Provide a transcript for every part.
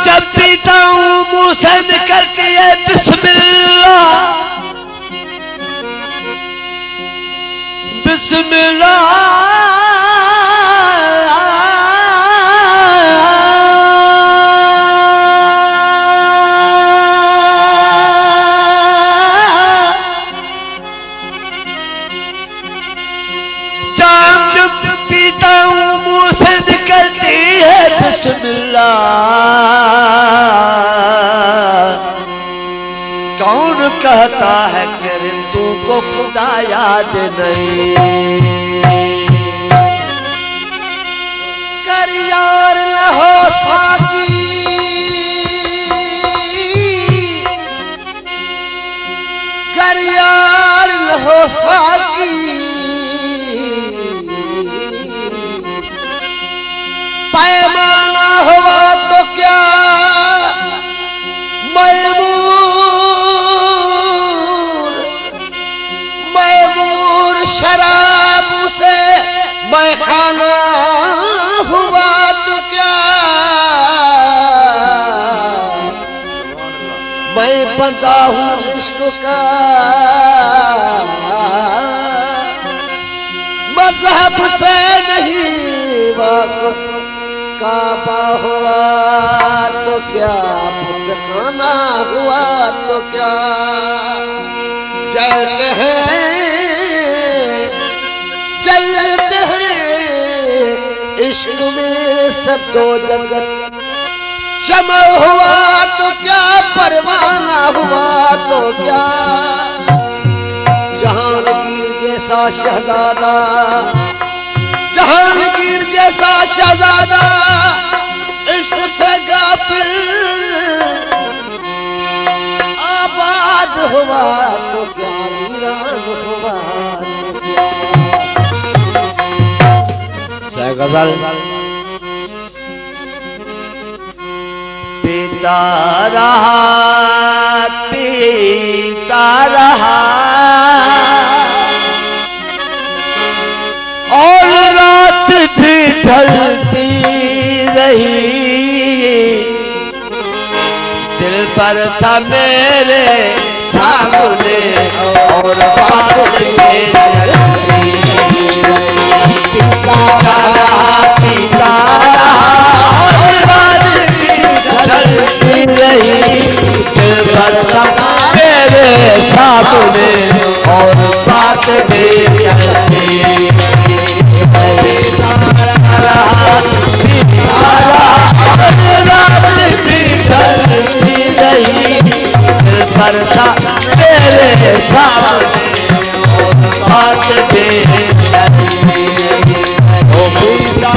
जब पीता हूँ मुंह से निकलती है बिस्मिल्लाह बिस्मिल्लाह। जब पीता हूँ मुंह से निकलती है बिस्मिल्लाह। कौन कहता है कि रिंतू को खुदा याद नहीं। कर यार लहो साकी कर यार लहो साकी पैमाना हुआ तो क्या मैमूर शराब से मैं खाना हुआ तो क्या मैं बंदा हूँ इश्क का मजहब से नहीं वाक़िफ़। काबा हुआ तो क्या बुत खाना हुआ तो क्या जलते हैं इश्क में सब दो जगत। शम्अ हुआ तो क्या परवाना हुआ तो क्या जहांगीर जैसा शहजादा जहांगीर जैसा शहजादा इश्क से गाफिल आबाद हुआ तो क्या वीरान हुआ तो क्या। गजल पीता रहा और रात भी ढलती रही। दिल पर था मेरे सामने और बात भी ढलती पीता रहा और रात भी ढलती रही। दिल पर था मेरे सामने और बात भी ढलती था मेरे सामने और बात भी चलती ओ पीता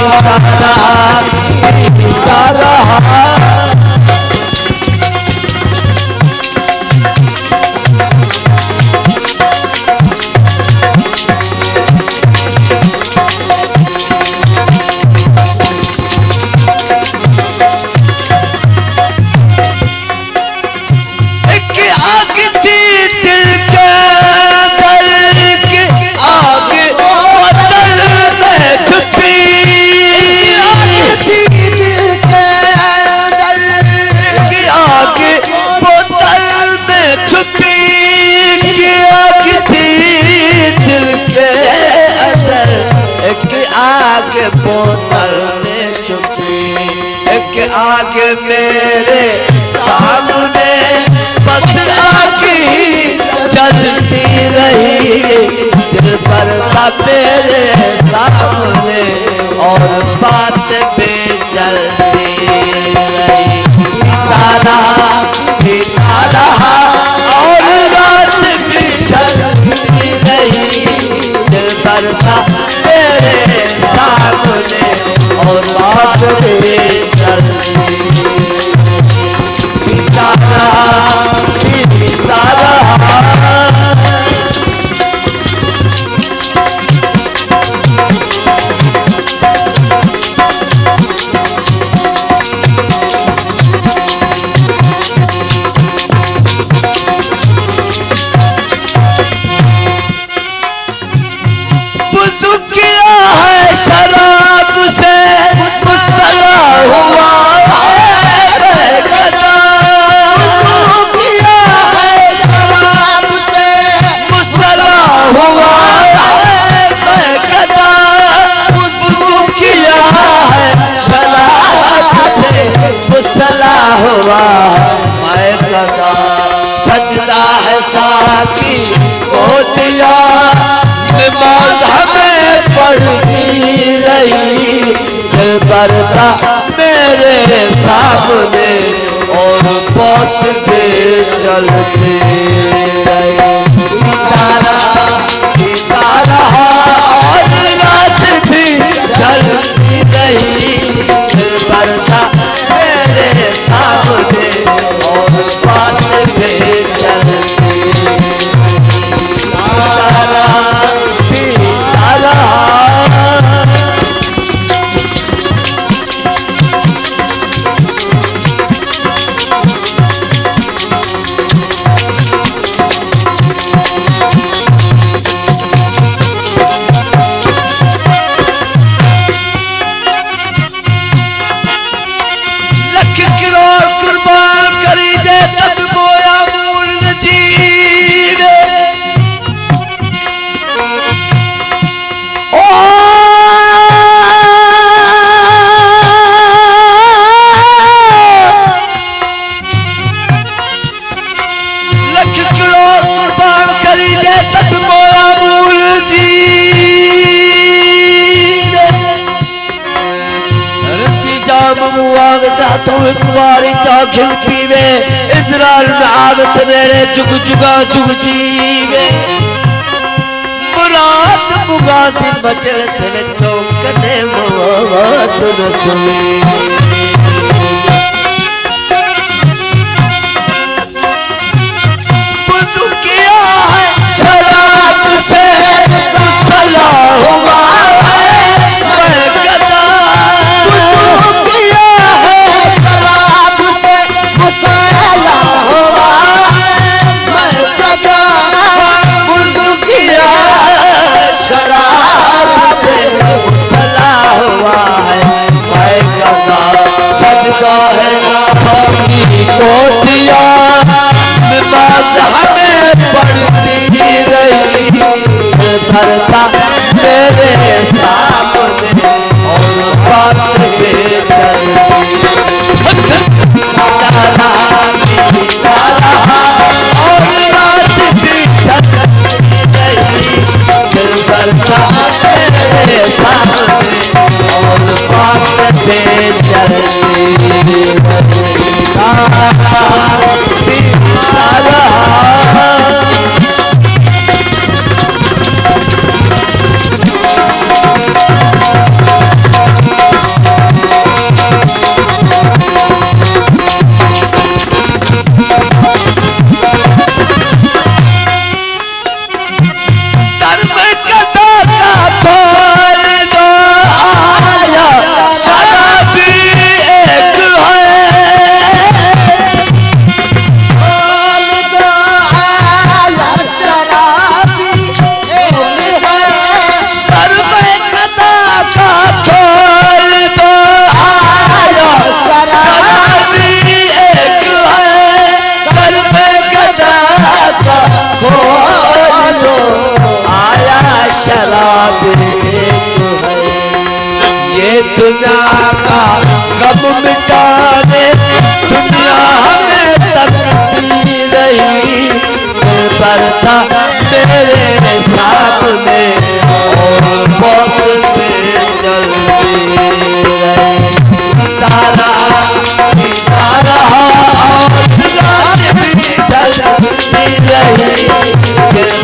रहा। आग बोतल में छुपी एक आग मेरे सामने बस आग ही जलती रही। दिल पर था मेरे सामने और बात भी जलती रही। पीता रहा और रात भी जलती रही। दिल पर था मेरे सामने और बात भी चलती पीता रहा। हुआ मैं कदा सजदा है साकी को दिया नमाज हमें पढ़ती रही बरता मेरे सामने और बहुत देर चलते रहे तारा और रात भी चलती रही बरता मेरे सामने और बात देर चलती तारा कुमारी चाखिल पीवे इजराइल नाग सवेरे चुग चुगा चुग जीवे मुराद मुगादी बचल से चौकने मवाद न सुनी बुझू किया है शराब से सला हुआ भरता मेरे सामने और बात पे चलती तारा और रात भी चलती रही भरता मेरे सामने और बात पे चलती तारा दुनिया का गम मिटाने दुनिया हमें तकती रही बरता मेरे सामने और बहुत देर चलती रही तारा तारा चलती रही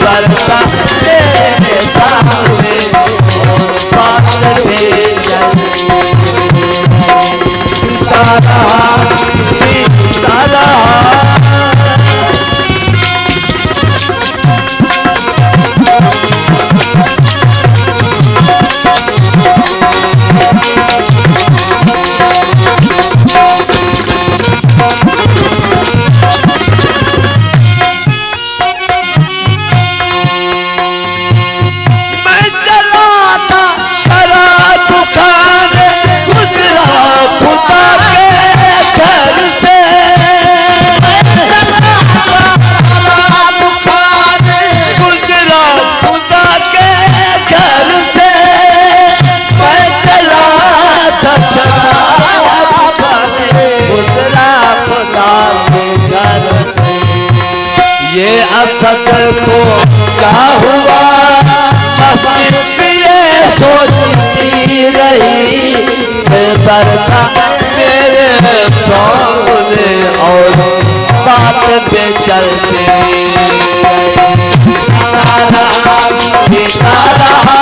बरता मेरे सामने और बात देर तारा खुदा सच को क्या हुआ, मस्जिद में ये सोचती रही, बेदर्दा मेरे सामने और बात पे चलती रही। तारा